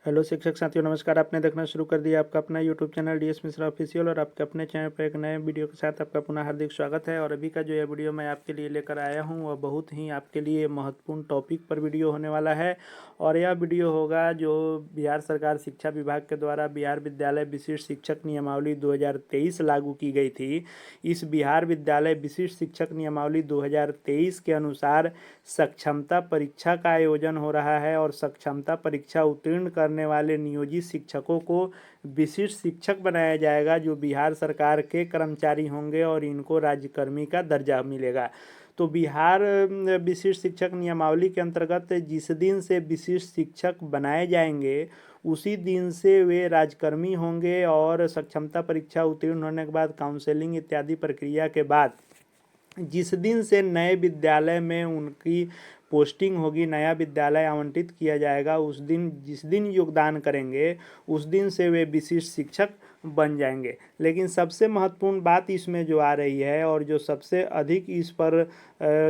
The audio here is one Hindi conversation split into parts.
हेलो शिक्षक साथियों, नमस्कार। आपने देखना शुरू कर दिया आपका अपना YouTube channel DS Mishra official और आपके अपने चैनल पर एक नए वीडियो के साथ आपका पुनः हार्दिक स्वागत है। और अभी का जो यह वीडियो मैं आपके लिए लेकर आया हूं वह बहुत ही आपके लिए महत्वपूर्ण टॉपिक पर वीडियो होने वाला है। और यह वीडियो होगा जो बिहार सरकार शिक्षा विभाग के द्वारा बिहार विद्यालय विशिष्ट शिक्षक नियमावली 2023 लागू की गई थी। इस बिहार विद्यालय विशिष्ट शिक्षक नियमावली 2023 के अनुसार सक्षमता परीक्षा का आयोजन हो रहा है और सक्षमता परीक्षा उत्तीर्ण करने वाले नियोजित शिक्षकों को विशिष्ट शिक्षक बनाया जाएगा, जो बिहार सरकार के कर्मचारी होंगे और इनको राज्यकर्मी का दर्जा मिलेगा। तो बिहार विशिष्ट शिक्षक नियमावली के अंतर्गत जिस दिन से विशिष्ट शिक्षक बनाए जाएंगे उसी दिन से वे राजकर्मी होंगे और सक्षमता परीक्षा उत्तीर्ण होने के बाद काउंसलिंग इत्यादि प्रक्रिया के बाद जिस दिन से नए विद्यालय में उनकी पोस्टिंग होगी, नया विद्यालय आवंटित किया जाएगा, उस दिन जिस दिन योगदान करेंगे उस दिन से वे विशिष्ट शिक्षक बन जाएंगे। लेकिन सबसे महत्वपूर्ण बात इसमें जो आ रही है और जो सबसे अधिक इस पर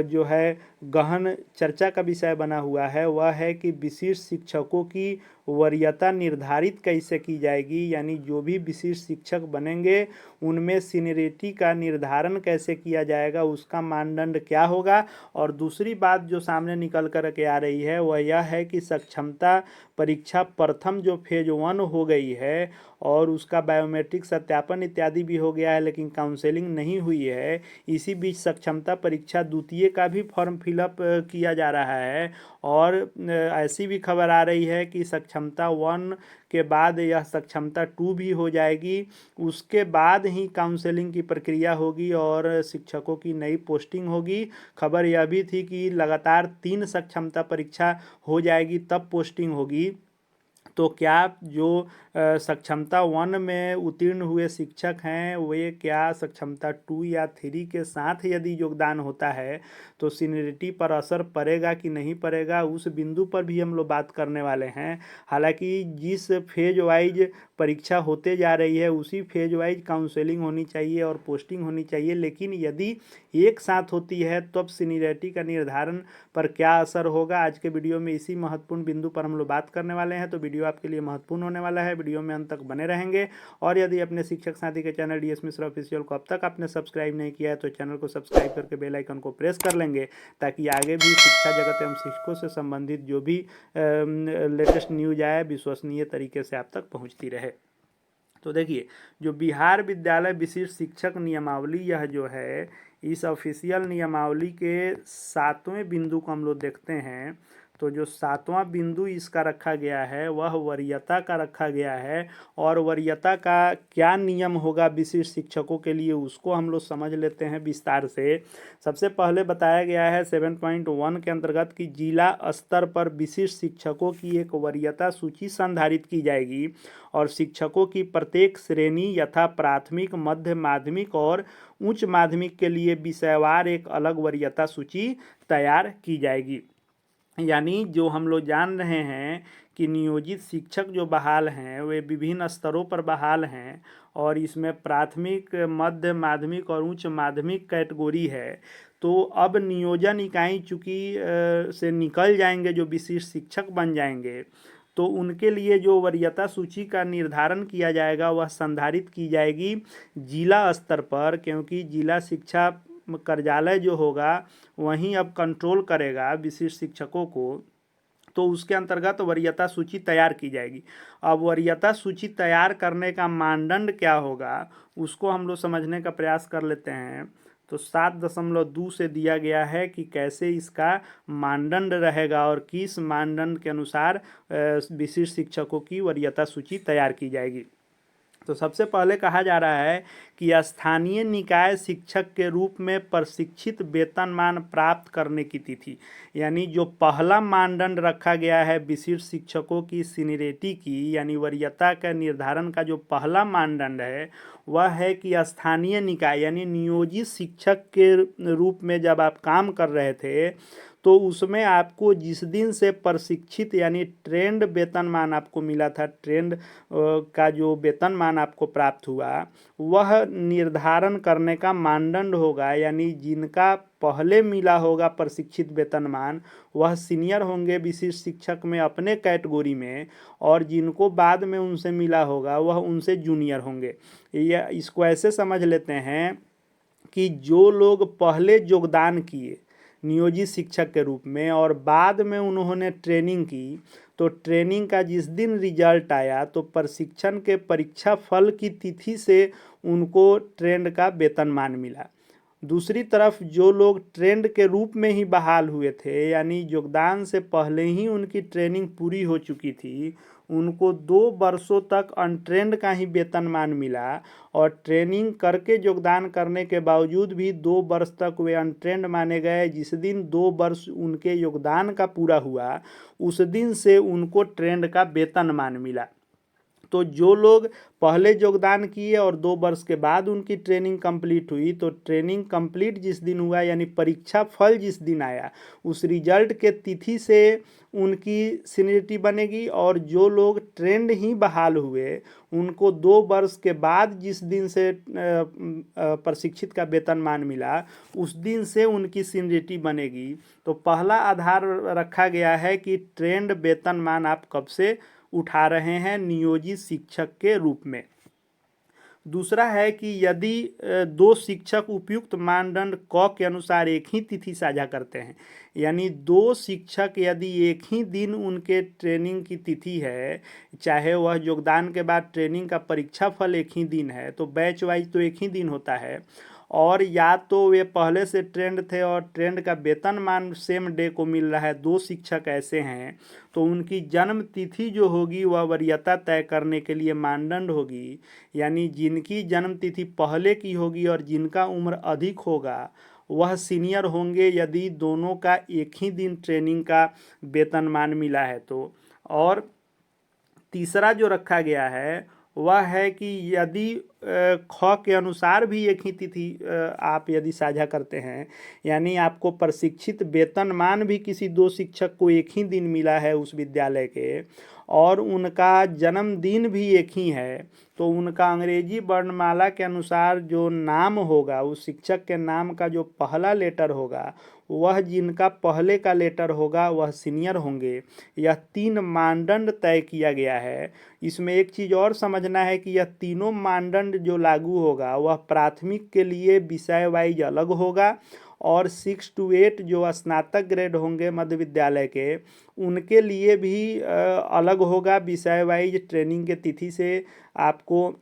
जो है गहन चर्चा का विषय बना हुआ है वह है कि विशिष्ट शिक्षकों की वरीयता निर्धारित कैसे की जाएगी। यानी जो भी विशिष्ट शिक्षक बनेंगे उनमें सीनियरिटी का निर्धारण कैसे किया जाएगा, उसका मानदंड क्या होगा। और दूसरी बात जो सामने निकल कर के आ रही है वह यह है कि सक्षमता परीक्षा प्रथम जो फेज 1 हो गई है और उसका बायोमेट्रिक सत्यापन इत्यादि भी हो गया है, लेकिन काउंसलिंग नहीं हुई है। इसी बीच सक्षमता परीक्षा द्वितीय का भी फॉर्म फिलअप किया जा रहा है और ऐसी भी खबर आ रही है कि सक्षमता 1 के बाद यह सक्षमता 2 भी हो जाएगी। उसके बाद ही काउंसलिंग की प्रक्रिया होगी और शिक्षकों की नई पोस्टिंग होगी। खबर यह भी थी कि लगातार 3 सक्षमता परीक्षा हो जाएगी तब पोस्टिंग होगी। तो क्या जो सक्षमता 1 में उत्तीर्ण हुए शिक्षक हैं वे क्या सक्षमता 2 या 3 के साथ यदि योगदान होता है तो सीनियरिटी पर असर पड़ेगा कि नहीं पड़ेगा, उस बिंदु पर भी हम लोग बात करने वाले हैं। हालांकि जिस फेज वाइज परीक्षा होते जा रही है उसी फेज वाइज काउंसलिंग होनी चाहिए और पोस्टिंग होनी चाहिए, लेकिन यदि एक साथ होती है तब सीनियरिटी का निर्धारण पर क्या असर होगा, आज के वीडियो में इसी महत्वपूर्ण बिंदु पर हम लोग बात करने वाले हैं। तो वीडियो आपके लिए महत्वपूर्ण होने वाला है, वीडियो में अंत तक बने रहेंगे। और यदि अपने शिक्षक साथी के चैनल डीएस मिश्रा ऑफिशियल को अब तक आपने सब्सक्राइब नहीं किया है तो चैनल को सब्सक्राइब करके बेल आइकन को प्रेस कर लेंगे, ताकि आगे भी शिक्षा जगत एवं शिक्षकों से संबंधित जो भी लेटेस्ट न्यूज आए विश्वसनीय तरीके से आप तक पहुँचती रहे। तो देखिए, जो बिहार विद्यालय विशिष्ट शिक्षक नियमावली यह जो है इस ऑफिशियल नियमावली के 7वें बिंदु को हम लोग देखते हैं। तो जो 7वां बिंदु इसका रखा गया है वह वरीयता का रखा गया है। और वरीयता का क्या नियम होगा विशिष्ट शिक्षकों के लिए उसको हम लोग समझ लेते हैं विस्तार से। सबसे पहले बताया गया है 7.1 के अंतर्गत कि जिला स्तर पर विशिष्ट शिक्षकों की एक वरीयता सूची संधारित की जाएगी और शिक्षकों की प्रत्येक श्रेणी यथा प्राथमिक, मध्य माध्यमिक और उच्च माध्यमिक के लिए विषयवार एक अलग वरीयता सूची तैयार की जाएगी। यानी जो हम लोग जान रहे हैं कि नियोजित शिक्षक जो बहाल हैं वे विभिन्न स्तरों पर बहाल हैं और इसमें प्राथमिक, मध्य माध्यमिक और उच्च माध्यमिक कैटेगरी है। तो अब नियोजन इकाई चूँकि से निकल जाएंगे, जो विशिष्ट शिक्षक बन जाएंगे तो उनके लिए जो वरीयता सूची का निर्धारण किया जाएगा वह संधारित की जाएगी जिला स्तर पर, क्योंकि जिला शिक्षा कार्यालय जो होगा वहीं अब कंट्रोल करेगा विशिष्ट शिक्षकों को। तो उसके अंतर्गत वरीयता सूची तैयार की जाएगी। अब वरीयता सूची तैयार करने का मानदंड क्या होगा उसको हम लोग समझने का प्रयास कर लेते हैं। तो 7.2 से दिया गया है कि कैसे इसका मानदंड रहेगा और किस मानदंड के अनुसार विशिष्ट शिक्षकों की वरीयता सूची तैयार की जाएगी। तो सबसे पहले कहा जा रहा है कि स्थानीय निकाय शिक्षक के रूप में प्रशिक्षित वेतनमान प्राप्त करने की तिथि, यानी जो पहला मानदंड रखा गया है विशिष्ट शिक्षकों की सीनियरिटी की यानी वरीयता का निर्धारण का जो पहला मानदंड है वह है कि स्थानीय निकाय यानी नियोजित शिक्षक के रूप में जब आप काम कर रहे थे तो उसमें आपको जिस दिन से प्रशिक्षित यानी ट्रेंड वेतनमान आपको मिला था, ट्रेंड का जो वेतनमान आपको प्राप्त हुआ, वह निर्धारण करने का मानदंड होगा। यानी जिनका पहले मिला होगा प्रशिक्षित वेतनमान, वह सीनियर होंगे विशिष्ट शिक्षक में अपने कैटेगरी में, और जिनको बाद में उनसे मिला होगा वह उनसे जूनियर होंगे। या इसको ऐसे समझ लेते हैं कि जो लोग पहले योगदान किए नियोजित शिक्षक के रूप में और बाद में उन्होंने ट्रेनिंग की, तो ट्रेनिंग का जिस दिन रिजल्ट आया तो प्रशिक्षण के परीक्षा फल की तिथि से उनको ट्रेंड का वेतनमान मिला। दूसरी तरफ जो लोग ट्रेंड के रूप में ही बहाल हुए थे, यानी योगदान से पहले ही उनकी ट्रेनिंग पूरी हो चुकी थी, उनको 2 वर्षों तक अनट्रेंड का ही वेतनमान मिला, और ट्रेनिंग करके योगदान करने के बावजूद भी 2 वर्ष तक वे अनट्रेंड माने गए। जिस दिन 2 वर्ष उनके योगदान का पूरा हुआ, उस दिन से उनको ट्रेंड का वेतनमान मिला। तो जो लोग पहले योगदान किए और 2 वर्ष के बाद उनकी ट्रेनिंग कंप्लीट हुई, तो ट्रेनिंग कंप्लीट जिस दिन हुआ यानी परीक्षा फल जिस दिन आया, उस रिजल्ट के तिथि से उनकी सीनियरिटी बनेगी। और जो लोग ट्रेंड ही बहाल हुए, उनको 2 वर्ष के बाद जिस दिन से प्रशिक्षित का वेतनमान मिला, उस दिन से उनकी सीनियरिटी बनेगी। तो पहला आधार रखा गया है कि ट्रेंड वेतनमान आप कब से उठा रहे हैं, नियोजित शिक्षक के रूप में। दूसरा है कि यदि 2 शिक्षक उपयुक्त मानदंड क के अनुसार एक ही तिथि साझा करते हैं, यानी 2 शिक्षक यदि एक ही दिन उनके ट्रेनिंग की तिथि है, चाहे वह योगदान के बाद ट्रेनिंग का परीक्षा फल एक ही दिन है, तो बैच वाइज तो एक ही दिन होता है, और या तो वे पहले से ट्रेंड थे और ट्रेंड का वेतनमान सेम डे को मिल रहा है, 2 शिक्षक ऐसे हैं, तो उनकी जन्म तिथि जो होगी वह वरीयता तय करने के लिए मानदंड होगी। यानी जिनकी जन्म तिथि पहले की होगी और जिनका उम्र अधिक होगा वह सीनियर होंगे, यदि दोनों का एक ही दिन ट्रेनिंग का वेतनमान मिला है तो। और तीसरा जो रखा गया है वह है कि यदि ख के अनुसार भी एक ही तिथि आप यदि साझा करते हैं, यानी आपको प्रशिक्षित वेतनमान भी किसी 2 शिक्षक को एक ही दिन मिला है उस विद्यालय के, और उनका जन्मदिन भी एक ही है, तो उनका अंग्रेजी वर्णमाला के अनुसार जो नाम होगा, उस शिक्षक के नाम का जो पहला लेटर होगा, वह जिनका पहले का लेटर होगा वह सीनियर होंगे। यह 3 मानदंड तय किया गया है। इसमें एक चीज़ और समझना है कि यह तीनों मानदंड जो लागू होगा वह प्राथमिक के लिए विषय वाइज अलग होगा, और 6 to 8 जो स्नातक ग्रेड होंगे मध्य विद्यालय के, उनके लिए भी अलग होगा विषय वाइज। ट्रेनिंग के तिथि से आपको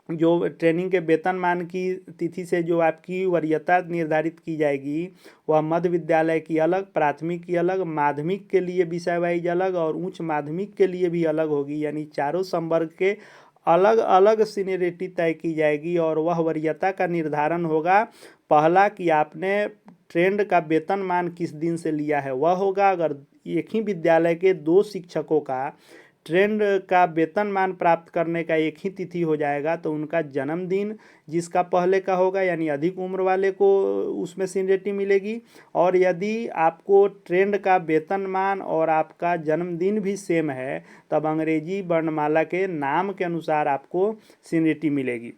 जो ट्रेनिंग के वेतनमान की तिथि से जो आपकी वरीयता निर्धारित की जाएगी, वह मध्य विद्यालय की अलग, प्राथमिक की अलग, माध्यमिक के लिए विषय वाइज अलग, और उच्च माध्यमिक के लिए भी अलग होगी। यानी चारों संवर्ग के अलग अलग सीनियरिटी तय की जाएगी, और वह वरीयता का निर्धारण होगा। पहला कि आपने ट्रेंड का वेतनमान किस दिन से लिया है वह होगा। अगर एक ही विद्यालय के 2 शिक्षकों का ट्रेंड का वेतनमान प्राप्त करने का एक ही तिथि हो जाएगा, तो उनका जन्मदिन जिसका पहले का होगा यानी अधिक उम्र वाले को उसमें सीनियरिटी मिलेगी। और यदि आपको ट्रेंड का वेतनमान और आपका जन्मदिन भी सेम है, तब अंग्रेजी वर्णमाला के नाम के अनुसार आपको सीनियरिटी मिलेगी।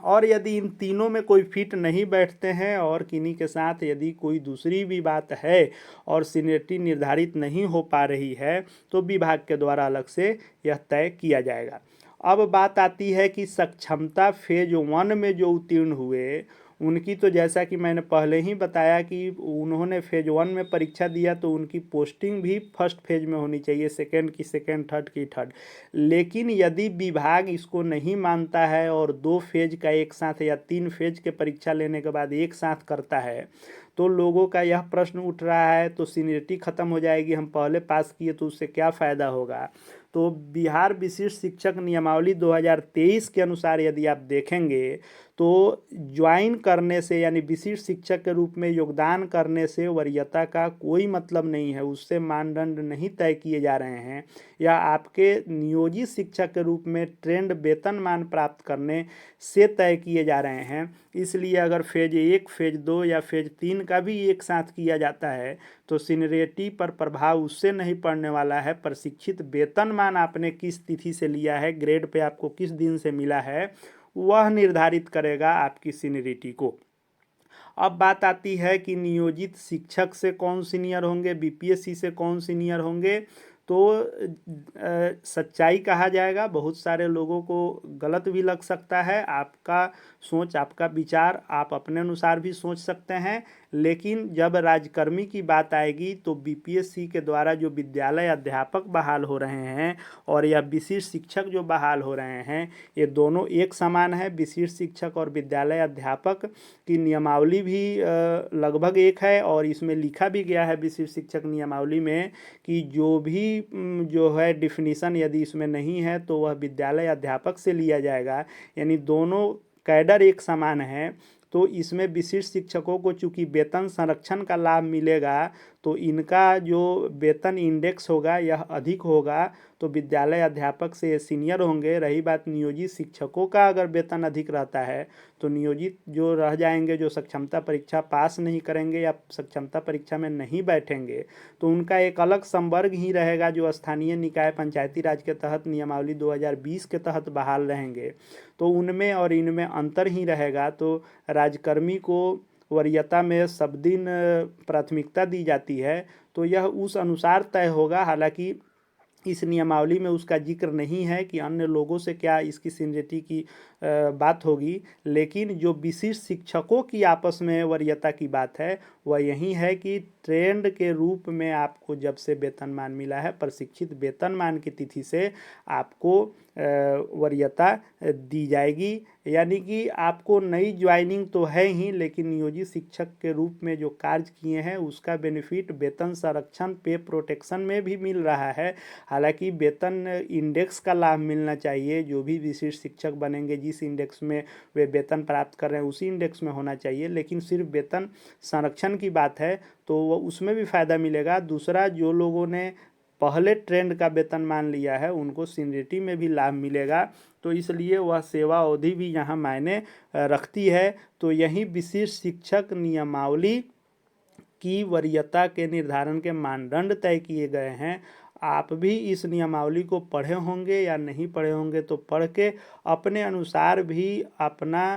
और यदि इन तीनों में कोई फिट नहीं बैठते हैं और किन्हीं के साथ यदि कोई दूसरी भी बात है और सीनियरिटी निर्धारित नहीं हो पा रही है, तो विभाग के द्वारा अलग से यह तय किया जाएगा। अब बात आती है कि सक्षमता फेज 1 में जो उत्तीर्ण हुए उनकी, तो जैसा कि मैंने पहले ही बताया कि उन्होंने फेज 1 में परीक्षा दिया, तो उनकी पोस्टिंग भी फर्स्ट फेज में होनी चाहिए, सेकंड की सेकंड, थर्ड की थर्ड। लेकिन यदि विभाग इसको नहीं मानता है और 2 फेज का एक साथ या 3 फेज के परीक्षा लेने के बाद एक साथ करता है, तो लोगों का यह प्रश्न उठ रहा है, तो सीनियरिटी ख़त्म हो जाएगी, हम पहले पास किए तो उससे क्या फ़ायदा होगा। तो बिहार विशिष्ट शिक्षक नियमावली 2023 के अनुसार यदि आप देखेंगे, तो ज्वाइन करने से यानी विशिष्ट शिक्षक के रूप में योगदान करने से वरीयता का कोई मतलब नहीं है, उससे मानदंड नहीं तय किए जा रहे हैं, या आपके नियोजित शिक्षक के रूप में ट्रेंड वेतनमान प्राप्त करने से तय किए जा रहे हैं। इसलिए अगर फेज 1, फेज 2 या फेज 3 का भी एक साथ किया जाता है तो सीनियरिटी पर प्रभाव उससे नहीं पड़ने वाला है। प्रशिक्षित वेतनमान आपने किस तिथि से लिया है, ग्रेड पे आपको किस दिन से मिला है, वह निर्धारित करेगा आपकी सीनियरिटी को। अब बात आती है कि नियोजित शिक्षक से कौन सीनियर होंगे, बीपीएससी से कौन सीनियर होंगे। तो सच्चाई कहा जाएगा, बहुत सारे लोगों को गलत भी लग सकता है। आपका सोच, आपका विचार आप अपने अनुसार भी सोच सकते हैं, लेकिन जब राजकर्मी की बात आएगी तो बीपीएससी के द्वारा जो विद्यालय अध्यापक बहाल हो रहे हैं और या विशिष्ट शिक्षक जो बहाल हो रहे हैं, ये दोनों एक समान है। विशिष्ट शिक्षक और विद्यालय अध्यापक की नियमावली भी लगभग एक है और इसमें लिखा भी गया है विशिष्ट शिक्षक नियमावली में कि जो भी जो है डिफिनीशन यदि इसमें नहीं है तो वह विद्यालय अध्यापक से लिया जाएगा, यानी दोनों कैडर एक समान है। तो इसमें विशिष्ट शिक्षकों को चूंकि वेतन संरक्षण का लाभ मिलेगा तो इनका जो वेतन इंडेक्स होगा यह अधिक होगा, तो विद्यालय अध्यापक से सीनियर होंगे। रही बात नियोजित शिक्षकों का, अगर वेतन अधिक रहता है तो नियोजित जो रह जाएंगे, जो सक्षमता परीक्षा पास नहीं करेंगे या सक्षमता परीक्षा में नहीं बैठेंगे, तो उनका एक अलग संवर्ग ही रहेगा जो स्थानीय निकाय पंचायती राज के तहत नियमावली 2020 के तहत बहाल रहेंगे। तो उनमें और इनमें अंतर ही रहेगा। तो राजकर्मी को वरीयता में सब दिन प्राथमिकता दी जाती है, तो यह उस अनुसार तय होगा। हालांकि इस नियमावली में उसका जिक्र नहीं है कि अन्य लोगों से क्या इसकी सीनियरिटी की बात होगी, लेकिन जो विशिष्ट शिक्षकों की आपस में वरीयता की बात है वह यही है कि ट्रेंड के रूप में आपको जब से वेतनमान मिला है, प्रशिक्षित वेतनमान की तिथि से आपको वरीयता दी जाएगी। यानी कि आपको नई ज्वाइनिंग तो है ही, लेकिन नियोजित शिक्षक के रूप में जो कार्य किए हैं उसका बेनिफिट वेतन संरक्षण, पे प्रोटेक्शन में भी मिल रहा है। हालांकि वेतन इंडेक्स का लाभ मिलना चाहिए, जो भी विशिष्ट शिक्षक बनेंगे जिस इंडेक्स में वे वेतन प्राप्त कर रहे हैं उसी इंडेक्स में होना चाहिए, लेकिन सिर्फ वेतन संरक्षण की बात है तो वो उसमें भी फ़ायदा मिलेगा। दूसरा, जो लोगों ने पहले ट्रेंड का वेतन मान लिया है उनको सीनियरिटी में भी लाभ मिलेगा, तो इसलिए वह सेवा अवधि भी यहाँ मायने रखती है। तो यही विशिष्ट शिक्षक नियमावली की वरीयता के निर्धारण के मानदंड तय किए गए हैं। आप भी इस नियमावली को पढ़े होंगे या नहीं पढ़े होंगे तो पढ़ के अपने अनुसार भी अपना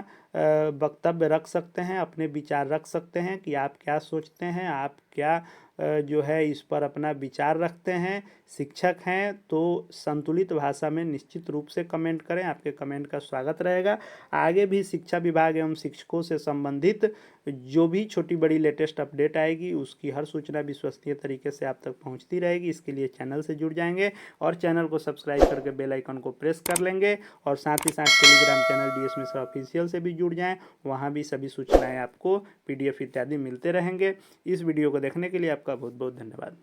वक्तव्य रख सकते हैं, अपने विचार रख सकते हैं कि आप क्या सोचते हैं, आप क्या जो है इस पर अपना विचार रखते हैं। शिक्षक हैं तो संतुलित भाषा में निश्चित रूप से कमेंट करें, आपके कमेंट का स्वागत रहेगा। आगे भी शिक्षा विभाग एवं शिक्षकों से संबंधित जो भी छोटी बड़ी लेटेस्ट अपडेट आएगी उसकी हर सूचना विश्वसनीय तरीके से आप तक पहुंचती रहेगी। इसके लिए चैनल से जुड़ जाएंगे और चैनल को सब्सक्राइब करके बेल आइकन को प्रेस कर लेंगे, और साथ ही साथ Telegram channel DS Mishra official से भी जुड़ जाएं, वहां भी सभी सूचनाएं आपको PDF इत्यादि मिलते रहेंगे। इस वीडियो को देखने के लिए आपका बहुत बहुत धन्यवाद।